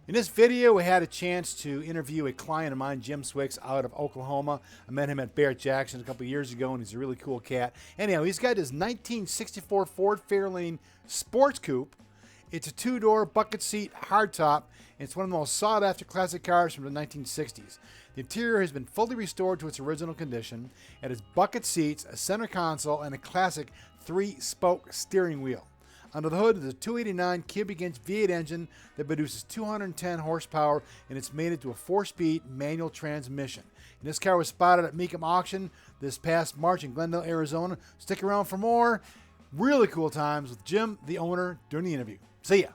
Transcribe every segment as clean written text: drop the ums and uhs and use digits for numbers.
In this video, we had a chance to interview a client of mine, Jim Swicks, out of Oklahoma. I met him at Barrett Jackson a couple years ago, and he's a really cool cat. Anyhow, he's got his 1964 Ford Fairlane Sports Coupe. It's a two-door bucket seat hardtop, and it's one of the most sought-after classic cars from the 1960s. The interior has been fully restored to its original condition. It has bucket seats, a center console, and a classic 3-spoke steering wheel. Under the hood is a 289 cubic inch V8 engine that produces 210 horsepower, and it's mated to a 4-speed manual transmission. And this car was spotted at Mecum Auction this past March in Glendale, Arizona. Stick around for more really cool times with Jim, the owner, during the interview. See ya.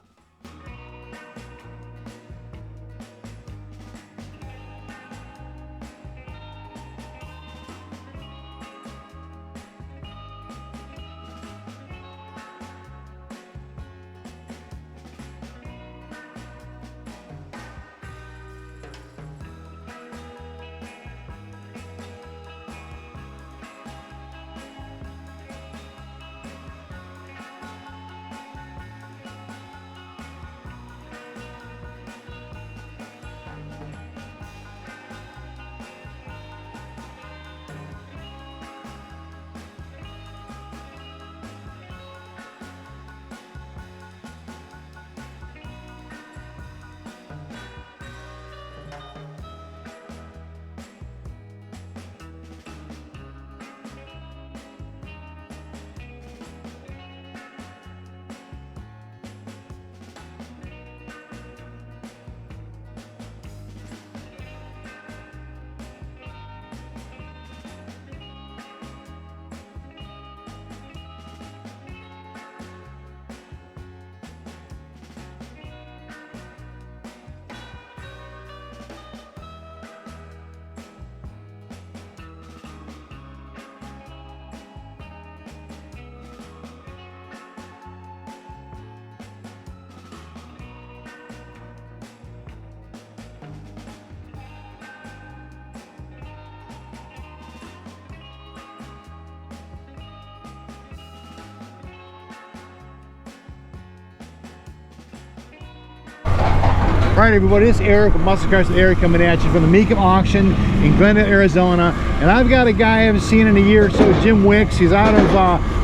All right, everybody, this is Eric with Muscle Cars with Eric coming at you from the Mecum Auction in Glendale, Arizona. And I've got a guy I haven't seen in a year or so, Jim Wicks. He's out of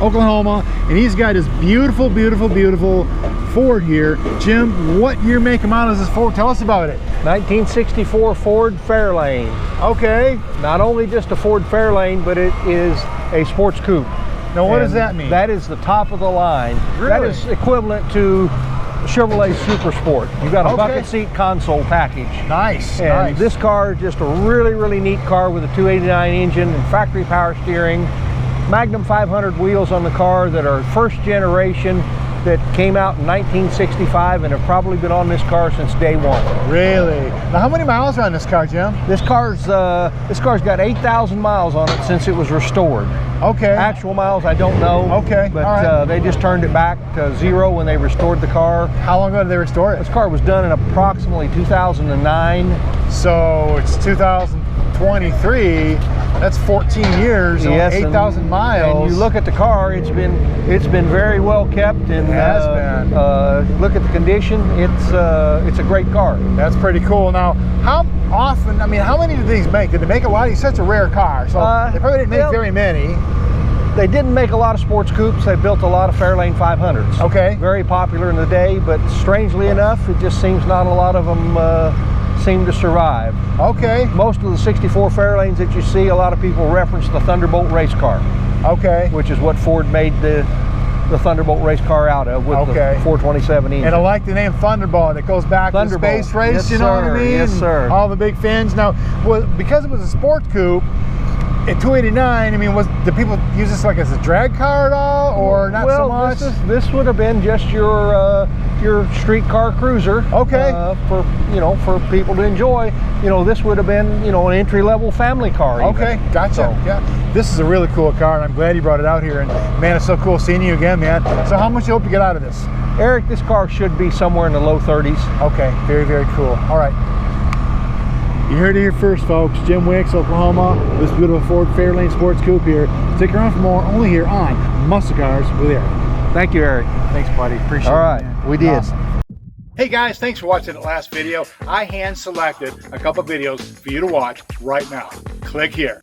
Oklahoma, and he's got this beautiful, beautiful, beautiful Ford here. Jim, what year, make, and model is this Ford? Tell us about it. 1964 Ford Fairlane. Okay. Not only just a Ford Fairlane, but it is a sports coupe. Now, what does that mean? That is the top of the line. Really? That is equivalent to Chevrolet Super Sport. You've got a bucket seat console package. Nice. And nice. This car is just a really, really neat car with a 289 engine and factory power steering. Magnum 500 wheels on the car that are first generation, that came out in 1965 and have probably been on this car since day one. Really? Now, how many miles are on this car, Jim? This car's got 8,000 miles on it since it was restored. Okay. Actual miles, I don't know. Okay. But all right. they just turned it back to 0 when they restored the car. How long ago did they restore it? This car was done in approximately 2009. So it's 2023. That's 14 years, yes, 8,000 miles. And you look at the car; it's been very well kept, and it has been. Look at the condition. It's a great car. That's pretty cool. Now, how often? I mean, how many did these make? Did they make a lot? It's such a rare car, so they probably didn't make very many. They didn't make a lot of sports coupes. They built a lot of Fairlane 500s. Okay. Very popular in the day, but strangely enough, it just seems not a lot of them seem to survive. Okay. Most of the 64 Fairlanes that you see, a lot of people reference the Thunderbolt race car. Okay. Which is what Ford made the Thunderbolt race car out of, with the 427 engine. And I like the name Thunderbolt. It goes back to the space race, yes, you know what I mean? Yes, sir. All the big fins. Now, because it was a sports coupe, at 289, I mean, did people use this like as a drag car at all, or not so much? This would have been just your street car cruiser. Okay. For people to enjoy. This would have been an entry-level family car. Okay, even. gotcha. So, yeah, this is a really cool car, and I'm glad you brought it out here. And man, it's so cool seeing you again, man. So, how much do you hope to get out of this? Eric, this car should be somewhere in the low 30s. Okay, very, very cool. All right. You heard it here first, folks. Jim Wicks, Oklahoma. This beautiful Ford Fairlane Sports Coupe here. Stick around for more, only here on Muscle Cars with Eric. Thank you, Eric. Thanks, buddy. Appreciate it. All right, we did. Awesome. Hey guys, thanks for watching that last video. I hand selected a couple videos for you to watch right now. Click here.